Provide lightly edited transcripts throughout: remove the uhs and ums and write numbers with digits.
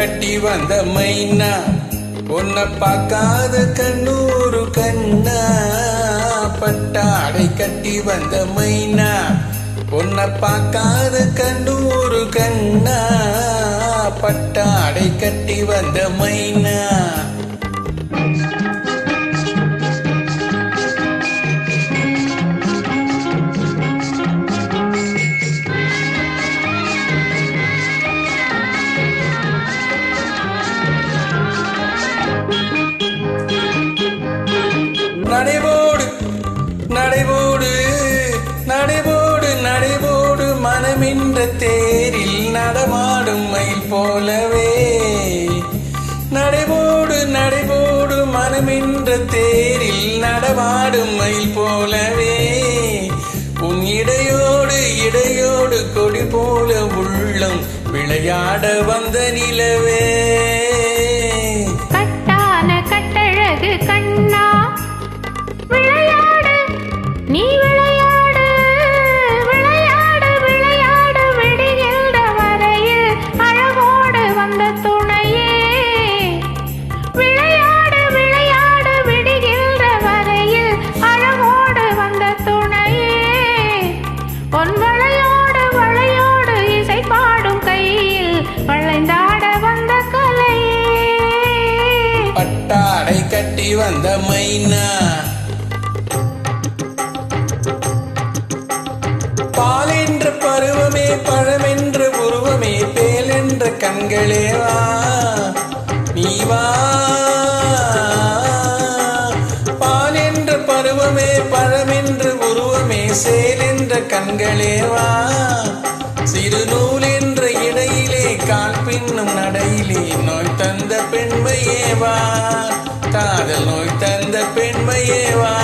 கட்டி வந்த மைனா, உன்னை பார்க்காத கண்ணூரு கண்ணா. பட்டாடை கட்டி வந்த மைனா, உன்னை பார்க்காத கண்ணூரு கண்ணா. பட்டாடை கட்டி வந்த மைனா. நடைபோடு நடைபோடு நடைபோடு நடைபோடு மனமின்ற தேரில் நடமாடும் மயில் போலவே. நடைபோடு நடைபோடு மனமின்ற தேரில் நடமாடும் மயில் போலவே. உன் இடையோடு இடையோடு கொடி போல உள்ளம் விளையாட வந்த நிலவே. கட்டான கட்டழகு கண்ணா, விளையாடு நீ விளையாடு, விளையாடு விளையாடு விடுகின்ற வரையில் அழகோடு வந்த துணையே. விளையாடு விளையாடு விடுகின்ற வரையில் அழகோடு வந்த துணையே. பொன் வளையோடு வளையோடு இசை பாடும் கையில் வளைந்தாட வந்த கலையே. பட்டாடை கட்டி வந்த மைனா, பாலென்ற பருவமே பழமென்ற உருவமே பேலென்ற கண்களே வா நீ வா. பாலென்ற பருவமே பழமென்ற உருவமே சேலென்ற கண்களே வா. சிறு நூல் என்ற இடையிலே கால் பின்னும் நடையிலே நோய் தந்த பெண்மையே வா. காதல் நோய் தந்த பெண்மையே வா.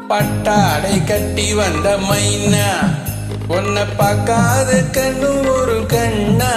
பட்டாடை கட்டி வந்த மைனா, உன்னை பார்க்காத கண்ணூரு கண்ணா.